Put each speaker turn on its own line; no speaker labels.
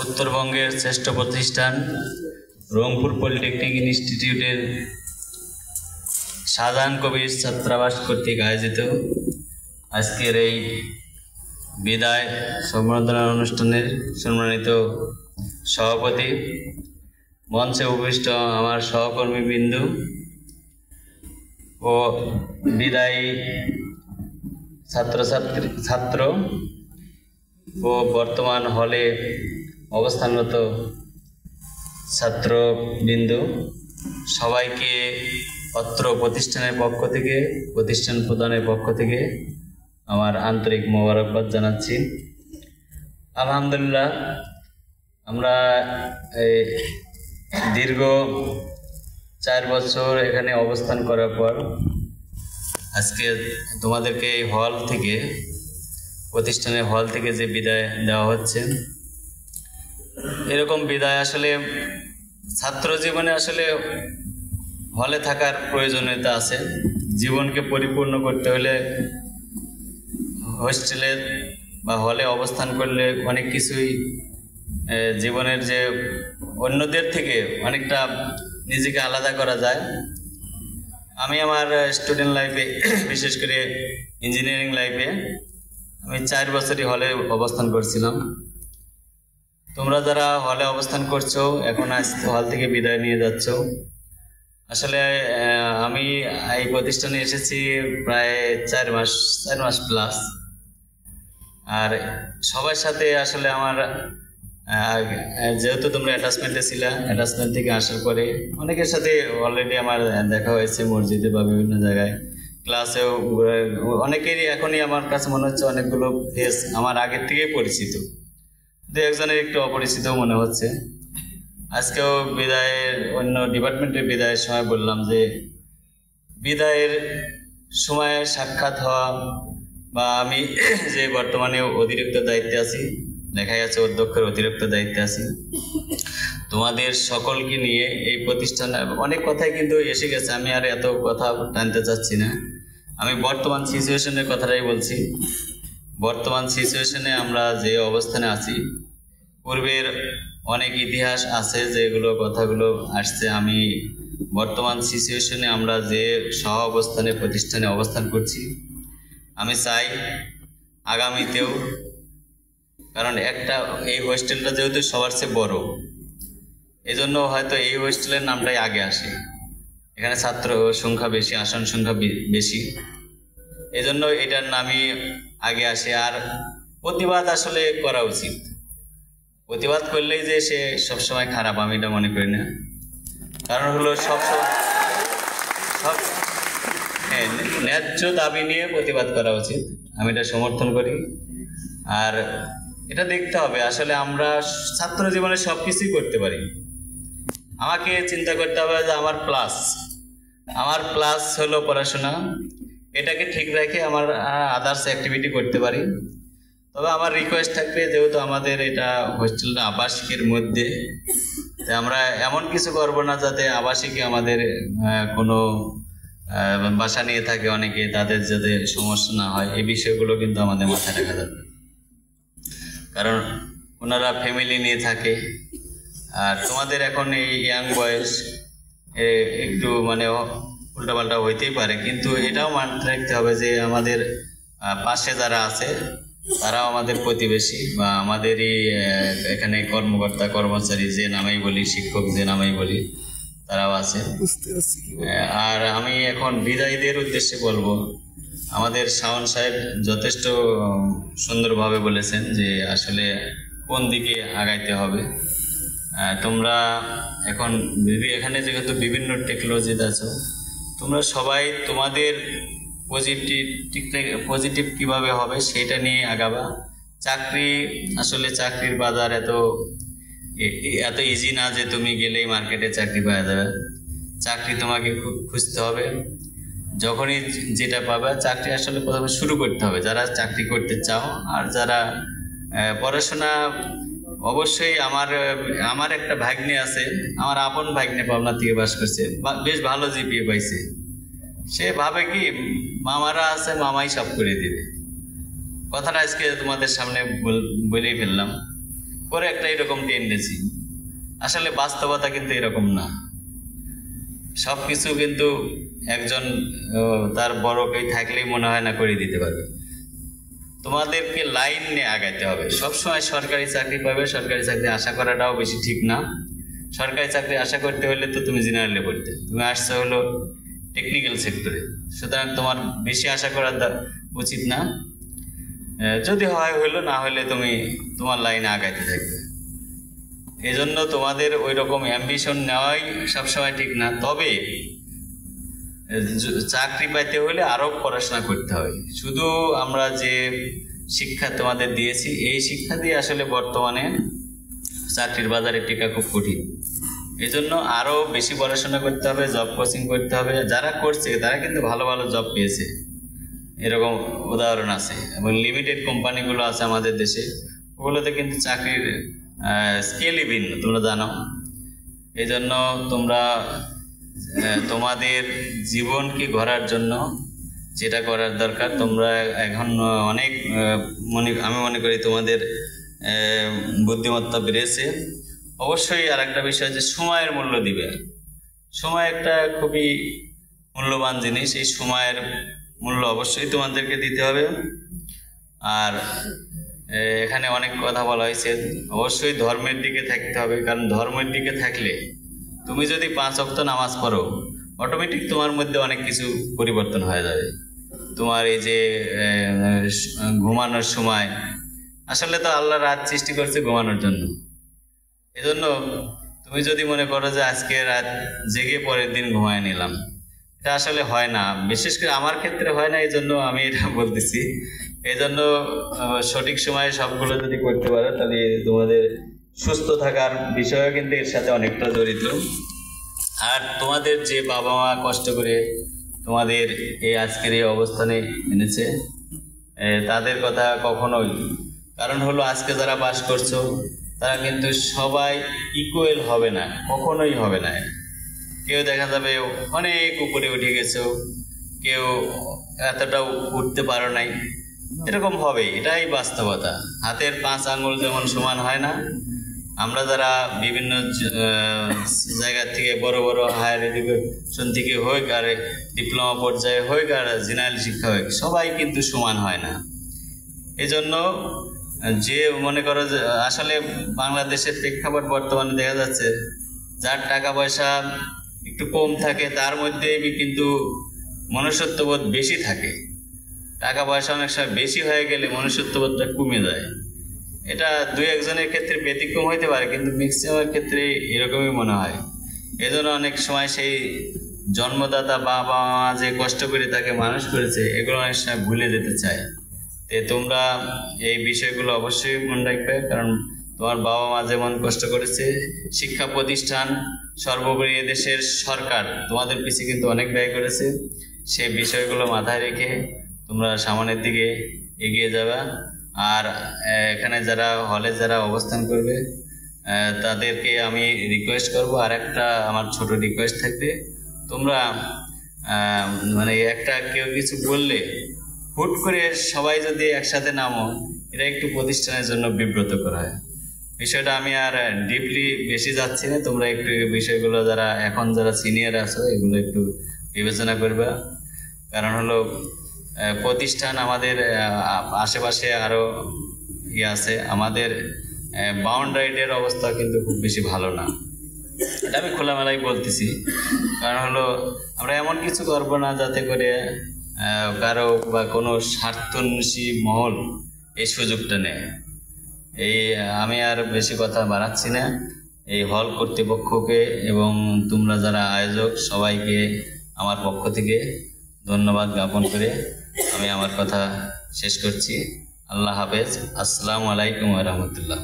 উত্তরবঙ্গের শ্রেষ্ঠ প্রতিষ্ঠান রংপুর পলিটেকনিক ইনস্টিটিউটের শাহজাহান কবির ছাত্রাবাস কর্তৃক আয়োজিত আজকের এই বিদায় সম্বর্ধনা অনুষ্ঠানের সম্মানিত সভাপতি, মঞ্চে উপবিষ্ট আমার সহকর্মীবৃন্দ ও বিদায়ী ছাত্র ও বর্তমান হলে অবস্থানরত ছাত্রবৃন্দ, সবাইকে অত্র প্রতিষ্ঠানের পক্ষ থেকে, প্রতিষ্ঠান প্রদানের পক্ষ থেকে আমার আন্তরিক মোবারকবাদ জানাচ্ছি। আলহামদুলিল্লাহ, আমরা দীর্ঘ 4 বছর এখানে অবস্থান করার পর আজকে তোমাদেরকে এই হল থেকে, প্রতিষ্ঠানের হল থেকে যে বিদায় দেওয়া হচ্ছে, এরকম বিদায় আসলে ছাত্র জীবনে আসলে হলে থাকার প্রয়োজনীয়তা আছে। জীবনকে পরিপূর্ণ করতে হলে হোস্টেলে বা হলে অবস্থান করলে অনেক কিছুই জীবনের যে অন্যদের থেকে অনেকটা নিজেকে আলাদা করা যায়। আমি আমার স্টুডেন্ট লাইফে, বিশেষ করে ইঞ্জিনিয়ারিং লাইফে আমি 4 বছরই হলে অবস্থান করছিলাম। তোমরা যারা হলে অবস্থান করছো, এখন আজ হল থেকে বিদায় নিয়ে যাচ্ছ। আসলে আমি এই প্রতিষ্ঠানে এসেছি প্রায় 4 মাস প্লাস। আর সবার সাথে আসলে আমার যেহেতু তোমরা অ্যাটাচমেন্টে ছিলা, অ্যাটাচমেন্ট থেকে আসার পরে অনেকের সাথে অলরেডি আমার দেখা হয়েছে মসজিদে বা বিভিন্ন জায়গায়, ক্লাসেও। অনেকেরই এখনই আমার কাছে মনে হচ্ছে অনেকগুলো ফেস আমার আগের থেকেই পরিচিত, 2-1 জনের একটু অপরিচিত মনে হচ্ছে। আজকেও বিদায়ের, অন্য ডিপার্টমেন্টের বিদায়ের সময় বললাম যে বিদায়ের সময় সাক্ষাৎ হওয়া, বা আমি যে বর্তমানে অতিরিক্ত দায়িত্বে আছি, দেখা যাচ্ছে অধ্যক্ষের অতিরিক্ত দায়িত্বে আছি, তোমাদের সকলকে নিয়ে এই প্রতিষ্ঠানে অনেক কথাই কিন্তু এসে গেছে। আমি আর এত কথা টানতে চাচ্ছি না, আমি বর্তমান সিচুয়েশনের কথাটাই বলছি। বর্তমান সিচুয়েশনে আমরা যে অবস্থানে আছি, পূর্বের অনেক ইতিহাস আছে যেগুলো কথাগুলো আসছে। আমি বর্তমান সিচুয়েশনে আমরা যে সহ অবস্থানে প্রতিষ্ঠানে অবস্থান করছি, আমি চাই আগামীতেও, কারণ এই হোস্টেলটা যেহেতু সবার চেয়ে বড়, এজন্য হয়তো এই হোস্টেলের নামটাই আগে আসে। এখানে ছাত্র সংখ্যা বেশি, আসন সংখ্যা বেশি, এজন্য এটার নামই আগে আসে। আর প্রতিবাদ আসলে করা উচিত। প্রতিবাদ করলেই যে সে সবসময় খারাপ, আমি এটা মনে করি না। কারণ হলো সব ন্যায্য দাবি নিয়ে প্রতিবাদ করা উচিত, আমি এটা সমর্থন করি। আর এটা দেখতে হবে আসলে আমরা ছাত্র জীবনে সব কিছুই করতে পারি। আমাকে চিন্তা করতে হবে যে আমার প্লাস হলো পড়াশোনা, এটাকে ঠিক রেখে আমার আদার্স অ্যাক্টিভিটি করতে পারি। তবে আমার রিকোয়েস্ট থাকবে, যেহেতু আমাদের এটা হোস্টেলটা আবাসিকের মধ্যে, আমরা এমন কিছু করবো না যাতে আবাসিকে আমাদের কোনো বাসা নিয়ে থাকে অনেকে, তাদের যাতে সমস্যা না হয়, এই বিষয়গুলো কিন্তু আমাদের মাথায় রাখা যাবে। কারণ ওনারা ফ্যামিলি নিয়ে থাকে। আর তোমাদের এখন এই ইয়াং বয়স, একটু মানে উল্টাপাল্টা হইতেই পারে, কিন্তু এটাও মাথায় রাখতে হবে যে আমাদের পাশে যারা আছে তারাও আমাদের প্রতিবেশী, বা আমাদেরই এখানে কর্মকর্তা কর্মচারী যে নামেই বলি, শিক্ষক যে নামেই বলি, তারাও আছে। আর আমি এখন বিদায়ীদের উদ্দেশ্যে বলবো, আমাদের শাওন সাহেব যথেষ্ট সুন্দরভাবে বলেছেন যে আসলে কোন দিকে আগাইতে হবে। তোমরা এখন এখানে যেহেতু বিভিন্ন টেকনোলজিতে আছো, তোমরা সবাই তোমাদের পজিটিভ কিভাবে হবে সেটা নিয়ে আগাবা। চাকরির বাজার এত ইজি না যে তুমি গেলেই মার্কেটে চাকরি পাওয়া যাবে। চাকরি তোমাকে খুঁজতে হবে, যখনই যেটা পাবে চাকরি আসলে প্রথমে শুরু করতে হবে যারা চাকরি করতে চাও। আর যারা পড়াশোনা, অবশ্যই আমার একটা ভাগ্নে আছে, আমার আপন ভাগ্নে পাবনা থেকে পাস করছে, বেশ ভালো জিপিএ পাইছে। সে ভাবে কি মামারা আছে, মামাই সব করে দিবে। কথাটা আজকে তোমাদের সামনে বলেই ফেললাম, পরে একটা এরকম টেন্ডেন্সি। আসলে বাস্তবতা কিন্তু এরকম না। সব কিছু কিন্তু একজন তার বড় কেউ থাকলেই মনে হয় না করে দিতে পারবে। তোমাদেরকে লাইন নিয়ে আগাইতে হবে। সবসময় সরকারি চাকরি পাবে, সরকারি চাকরি আশা করাটাও বেশি ঠিক না। সরকারি চাকরি আশা করতে হলে তো তুমি জেনারেলে পড়তে, তুমি আসছো হলো টেকনিক্যাল সেক্টরে, সুতরাং তোমার বেশি আশা করা উচিত না। যদি হয় হইলো, না হলে তুমি তোমার লাইনে আগাইতে থাকবে। এই জন্য তোমাদের ওই রকম অ্যাম্বিশন নেওয়াই সবসময় ঠিক না। তবে চাকরি পাইতে হলে আরো পড়াশোনা করতে হবে। শুধু আমরা যে শিক্ষা তোমাদের দিয়েছি এই শিক্ষা দিয়ে আসলে বর্তমানে চাকরির বাজারে টিকা খুব কঠিন। এই জন্য আরো বেশি পড়াশোনা করতে হবে, জব কোচিং করতে হবে। যারা করছে তারা কিন্তু ভালো ভালো জব পেয়েছে, এরকম উদাহরণ আছে। এবং লিমিটেড কোম্পানিগুলো আছে আমাদের দেশে, ওগুলোতে কিন্তু চাকরির স্কেলই ভিন্ন, তোমরা জানো। এই জন্য তোমরা তোমাদের জীবনকে গড়ার জন্য যেটা করার দরকার, তোমরা এখন অনেক আমি মনে করি তোমাদের বুদ্ধিমত্তা বেড়েছে। অবশ্যই আর একটা বিষয় যে সময়ের মূল্য দিবে। সময় একটা খুবই মূল্যবান জিনিস, এই সময়ের মূল্য অবশ্যই তোমাদেরকে দিতে হবে। আর এখানে অনেক কথা বলা হয়েছে, অবশ্যই ধর্মের দিকে থাকতে হবে। কারণ ধর্মের দিকে থাকলে তুমি যদি 5 ওয়াক্ত নামাজ পড়ো, অটোমেটিক তোমার মধ্যে অনেক কিছু পরিবর্তন হয়ে যাবে। তোমার এই যে ঘুমানোর সময়, আসলে তো আল্লাহ রাত সৃষ্টি করছে ঘুমানোর জন্য। এজন্য তুমি যদি মনে করো যে আজকে রাত জেগে পরের দিন ঘুমায় নিলাম, এটা আসলে হয় না। বিশেষ করে আমার ক্ষেত্রে হয় না, এই জন্য আমি এটা বলতেছি। এই জন্য সঠিক সময়ে সবগুলো যদি করতে পারো, তাহলে তোমাদের সুস্থ থাকার বিষয়ও কিন্তু এর সাথে অনেকটা জড়িত। আর তোমাদের যে বাবা মা কষ্ট করে তোমাদের এই আজকের এই অবস্থানে এনেছে, তাদের কথা কখনোই, কারণ হলো আজকে যারা পাস করছো তারা কিন্তু সবাই ইকুয়াল হবে না, কখনোই হবে না। কেউ দেখা যাবে অনেক উপরে উঠে গেছো, কেউ এতটাও উঠতে পারো নাই, এরকম হবে। এটাই বাস্তবতা। হাতের 5 আঙ্গুল যেমন সমান হয় না, আমরা যারা বিভিন্ন জায়গা থেকে বড় বড় হায়ার এডুকেশন থেকে হোক, আর ডিপ্লোমা পর্যায়ে হোক, আর জেনারেল শিক্ষা হোক, সবাই কিন্তু সমান হয় না। এজন্য যে মনে করো যে আসলে বাংলাদেশের প্রেক্ষাপট বর্তমানে দেখা যাচ্ছে, যার টাকা পয়সা একটু কম থাকে তার মধ্যে কিন্তু মনুষ্যত্ববোধ বেশি থাকে। টাকা পয়সা অনেক সময় বেশি হয়ে গেলে মনুষ্যত্ববোধটা কমে যায়। এটা 2-1 ক্ষেত্রে ব্যতিক্রম হইতে পারে, কিন্তু ম্যাক্সিমামের ক্ষেত্রে এরকমই মনে হয়। এজন্য অনেক সময় সেই জন্মদাতা বাবা মা যে কষ্ট করে তাকে মানুষ করেছে, এগুলো অনেক সময় ভুলে যেতে চায়। তোমরা এই বিষয়গুলো অবশ্যই মনে রাখবে, কারণ তোমার বাবা মা যেমন কষ্ট করেছে, শিক্ষা প্রতিষ্ঠান, সর্বোপরি এদেশের সরকার তোমাদের পিছিয়ে কিন্তু অনেক ব্যয় করেছে। সেই বিষয়গুলো মাথায় রেখে তোমরা সামনের দিকে এগিয়ে যাবে। আর এখানে যারা হলে যারা অবস্থান করবে তাদেরকে আমি রিকোয়েস্ট করব, আর একটা আমার ছোট রিকোয়েস্ট থাকবে, তোমরা মানে একটা কেউ কিছু বললে হুট করে সবাই যদি একসাথে নামো, এটা একটু প্রতিষ্ঠানের জন্য বিব্রত করা হয়। বিষয়টা আমি আর ডিপলি বেশি যাচ্ছি না, তোমরা একটু বিষয়গুলো যারা এখন যারা সিনিয়র আছো এগুলো একটু বিবেচনা করবে। কারণ হলো প্রতিষ্ঠান আমাদের আশেপাশে আরো আছে, আমাদের বাউন্ডারিদের অবস্থা কিন্তু খুব বেশি ভালো না। এটা আমি খোলামেলাই বলতেছি। কারণ হলো আমরা এমন কিছু করবো না যাতে করে কারো বা কোনো স্বার্থন্বেষী মহল এই সুযোগটা নেয়। আমি আর বেশি কথা বাড়াচ্ছি না। এই হল কর্তৃপক্ষকে এবং তোমরা যারা আয়োজক সবাইকে আমার পক্ষ থেকে ধন্যবাদ জ্ঞাপন করে আমি আমার কথা শেষ করছি। আল্লাহ হাফেজ। আসসালামু আলাইকুম ওয়া রাহমাতুল্লাহ।